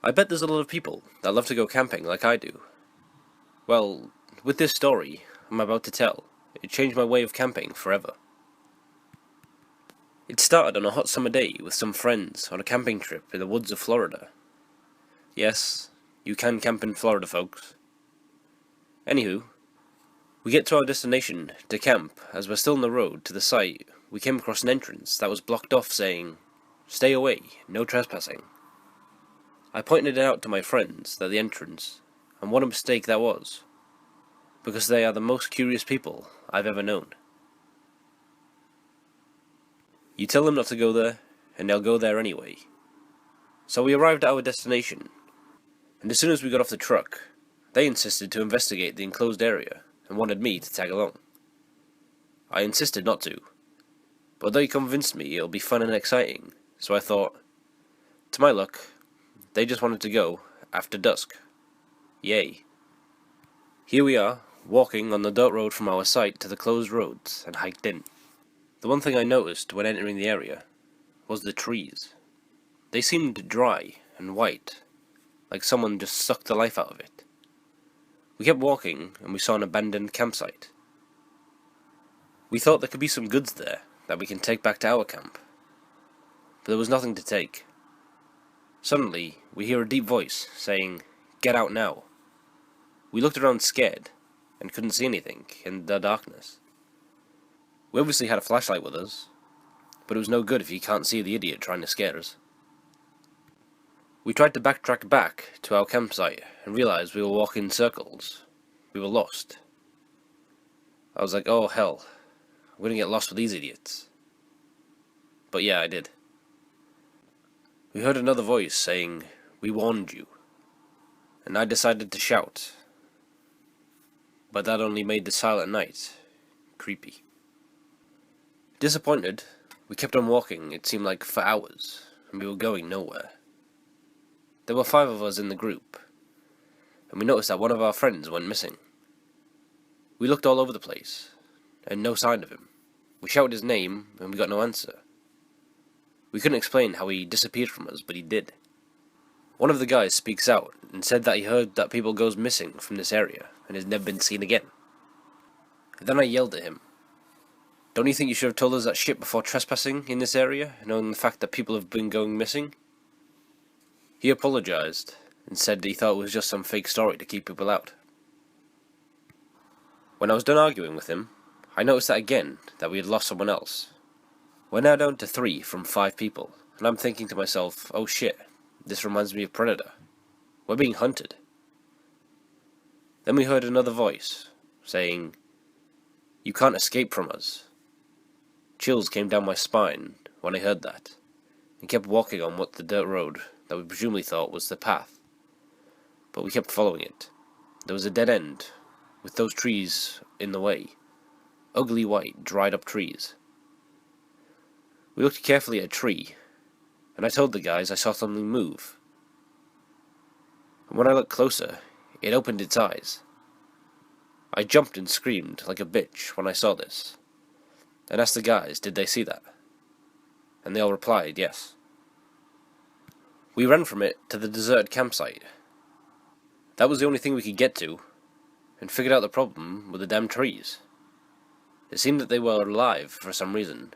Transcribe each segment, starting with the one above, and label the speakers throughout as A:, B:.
A: I bet there's a lot of people that love to go camping like I do. Well, with this story I'm about to tell, it changed my way of camping forever. It started on a hot summer day with some friends on a camping trip in the woods of Florida. Yes, you can camp in Florida, folks. Anywho, we get to our destination to camp. As we're still on the road to the site, we came across an entrance that was blocked off saying, "Stay away, no trespassing." I pointed it out to my friends that the entrance, and what a mistake that was, because they are the most curious people I've ever known. You tell them not to go there, and they'll go there anyway. So we arrived at our destination, and as soon as we got off the truck, they insisted to investigate the enclosed area and wanted me to tag along. I insisted not to, but they convinced me it'll be fun and exciting, so I thought, to my luck, they just wanted to go after dusk. Yay. Here we are, walking on the dirt road from our site to the closed roads, and hiked in. The one thing I noticed when entering the area was the trees. They seemed dry and white, like someone just sucked the life out of it. We kept walking, and we saw an abandoned campsite. We thought there could be some goods there that we can take back to our camp, but there was nothing to take. Suddenly, we hear a deep voice saying, "Get out now." We looked around scared, and couldn't see anything in the darkness. We obviously had a flashlight with us, but it was no good if you can't see the idiot trying to scare us. We tried to backtrack back to our campsite, and realized we were walking in circles. We were lost. I was like, oh hell, I'm gonna get lost with these idiots. But yeah, I did. We heard another voice saying, "We warned you," and I decided to shout, but that only made the silent night creepy. Disappointed, we kept on walking, it seemed like for hours, and we were going nowhere. There were 5 of us in the group, and we noticed that one of our friends went missing. We looked all over the place, and no sign of him. We shouted his name, and we got no answer. We couldn't explain how he disappeared from us, but he did. One of the guys speaks out and said that he heard that people goes missing from this area and has never been seen again. And then I yelled at him, "Don't you think you should have told us that shit before trespassing in this area, knowing the fact that people have been going missing?" He apologized and said he thought it was just some fake story to keep people out. When I was done arguing with him, I noticed that we had lost someone else. We're now down to 3 from 5 people, and I'm thinking to myself, oh shit, this reminds me of Predator. We're being hunted. Then we heard another voice, saying, "You can't escape from us." Chills came down my spine when I heard that, and kept walking on the dirt road that we presumably thought was the path. But we kept following it. There was a dead end, with those trees in the way. Ugly white, dried up trees. We looked carefully at a tree, and I told the guys I saw something move. And when I looked closer, it opened its eyes. I jumped and screamed like a bitch when I saw this, and asked the guys did they see that, and they all replied yes. We ran from it to the deserted campsite. That was the only thing we could get to, and figured out the problem with the damn trees. It seemed that they were alive for some reason.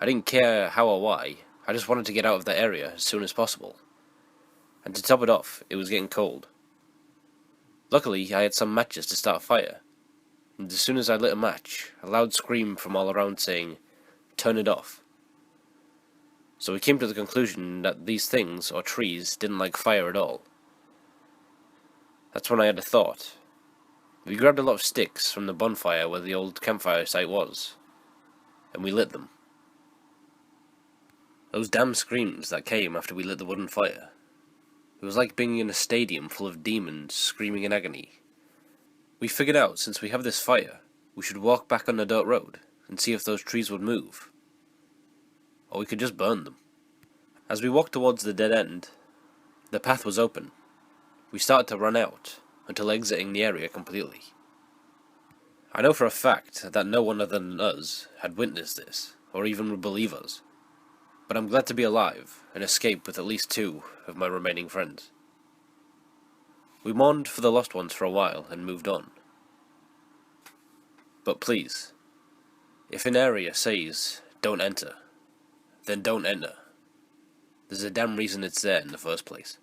A: I didn't care how or why, I just wanted to get out of that area as soon as possible. And to top it off, it was getting cold. Luckily, I had some matches to start a fire, and as soon as I lit a match, a loud scream from all around saying, "Turn it off." So we came to the conclusion that these things, or trees, didn't like fire at all. That's when I had a thought. We grabbed a lot of sticks from the bonfire where the old campfire site was, and we lit them. Those damn screams that came after we lit the wooden fire. It was like being in a stadium full of demons screaming in agony. We figured out, since we have this fire, we should walk back on the dirt road and see if those trees would move. Or we could just burn them. As we walked towards the dead end, the path was open. We started to run out, until exiting the area completely. I know for a fact that no one other than us had witnessed this, or even would believe us. but I'm glad to be alive and escape with at least 2 of my remaining friends. We mourned for the lost ones for a while and moved on. But please, if an area says, don't enter, then don't enter. There's a damn reason it's there in the first place.